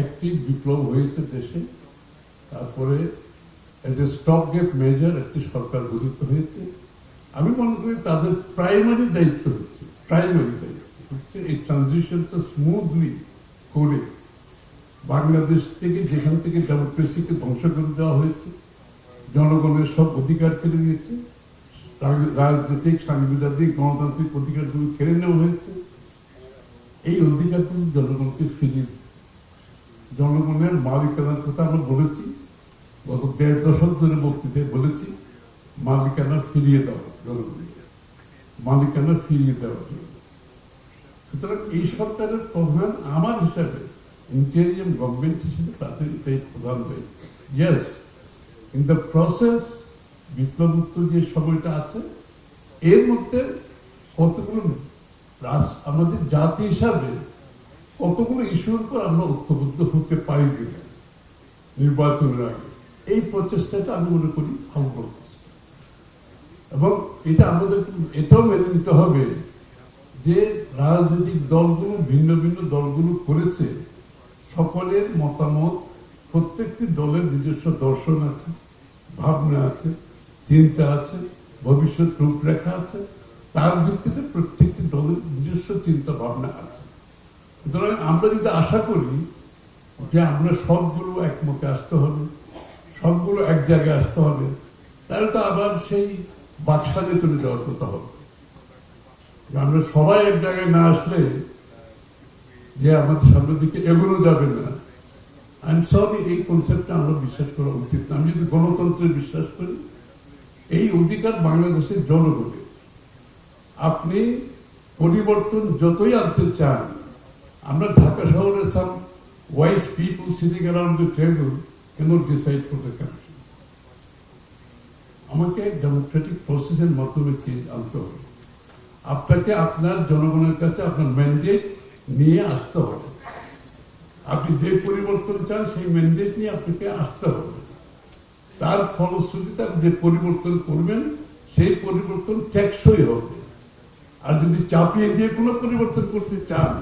একটি বিপ্লব হয়েছে দেশে, তারপরে as a stopgap measure একটি সরকার গঠিত হয়েছে। আমি মনে করি তাদের প্রাইমারি দায়িত্ব হচ্ছে এই ট্রানজিশনটা স্মুথলি করে বাংলাদেশ থেকে, যেখান থেকে ডেমোক্রেসিকে ধ্বংস করে দেওয়া হয়েছে, জনগণের সব অধিকার কেড়ে নিয়েছে, রাজনৈতিক, সাংবিধানিক, গণতান্ত্রিক অধিকারগুলো কেড়ে নেওয়া হয়েছে, এই অধিকারগুলো জনগণকে ফিরিয়ে জনগণের মালিকানার কথা আমরা বলেছি, গত ১.৫ দশক ধরে বক্তৃতায় বলেছি, মালিকানা ফিরিয়ে দেওয়া জনগণকে, মালিকানা ফিরিয়ে দেওয়ার জন্য। সুতরাং এই সরকারের প্রধান আমার হিসাবে, ইন্টেরিয়াম গভর্নমেন্ট হিসেবে তাদের এটাই প্রধান দায়িত্ব। ইয়েস, ইন দ্য প্রসেস বিপ্লবোত্তর যে সময়টা আছে, এর মধ্যে কতগুলো আমাদের জাতি হিসাবে কতগুলো ইস্যুর উপর আমরা ঐক্যবদ্ধ হতে পারি কিনা নির্বাচনের আগে, এই প্রচেষ্টাটা আমি মনে করি ভালো প্রচেষ্টা। এবং এটা আমাদের এটাও মেনে নিতে হবে যে রাজনৈতিক দলগুলো, ভিন্ন ভিন্ন দলগুলো করেছে, সকলের মতামত, প্রত্যেকটি দলের নিজস্ব দর্শন আছে, ভাবনা আছে, চিন্তা আছে, ভবিষ্যৎ রূপরেখা আছে, তার ভিত্তিতে প্রত্যেকটি দলের নিজস্ব চিন্তা ভাবনা আছে। সুতরাং আমরা যদি আশা করি যে আমরা সবগুলো একমতে আসতে হবে, সবগুলো এক জায়গায় আসতে হবে, তাহলে তো আবার সেই বাকশালে চলে যাওয়ার কথা হবে। আমরা সবাই এক জায়গায় না আসলে যে আমাদের সামনের দিকে এগোনো যাবে না। আই এম সরি, এই কনসেপ্টটা আমরা বিশ্বাস করা উচিত না। আমি যদি গণতন্ত্রে বিশ্বাস করি, এই অধিকার বাংলাদেশের জনগণের। আপনি পরিবর্তন যতই আনতে চান, আমরা ঢাকা শহরে some wise people sitting around the table cannot decide for the country. আমাকে ডেমোক্রেটিক প্রসেসের মাধ্যমে চেঞ্জ আনতে হবে। আপনাকে আপনার জনগণের কাছে আপনার ম্যান্ডেট নিয়ে আসতে হবে। আপনি যে পরিবর্তন চান সেই ম্যান্ডেট নিয়ে আপনাকে আসতে হবে। তার ফলশ্রুতিতে আপনি যে পরিবর্তন করবেন সেই পরিবর্তন টেকসই হবে। আর যদি চাপিয়ে দিয়ে কোনো পরিবর্তন করতে চান,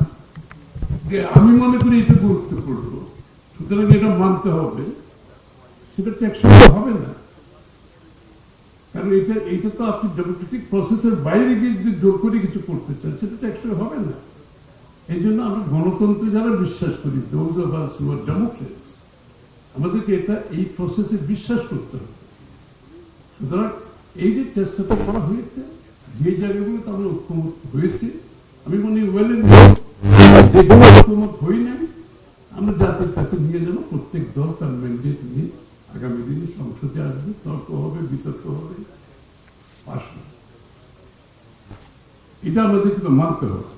যে আমি মনে করি এটা গুরুত্বপূর্ণ, সুতরাং এটা মানতে হবে, সেটা টেকসই হবে না। কারণ এটা তো আপনি ডেমোক্রেটিক প্রসেসের বাইরে গিয়ে যদি জোর করে কিছু করতে চান, সেটা টেকসই হবে না। এই জন্য আমরা গণতন্ত্রে যারা বিশ্বাস করি, those of us who are democrats, আমাদেরকে এই প্রসেসে বিশ্বাস করতে হবে। সুতরাং এই যে চেষ্টাটা করা হয়েছে, যে জায়গাগুলোতে আমরা ঐক্যমত হয়েছি, আমি মনে ওয়েল এন্ড গুড। যেখানে ঐক্যমত হই নাই, আমরা জাতির কাছে নিয়ে যাবো। প্রত্যেক দল তার ম্যান্ডেট নিয়ে আগামী দিনে সংসদে আসবে, তর্ক হবে, বিতর্ক হবে, পাশ হবে। এটা আমাদেরকে মানতে হবে।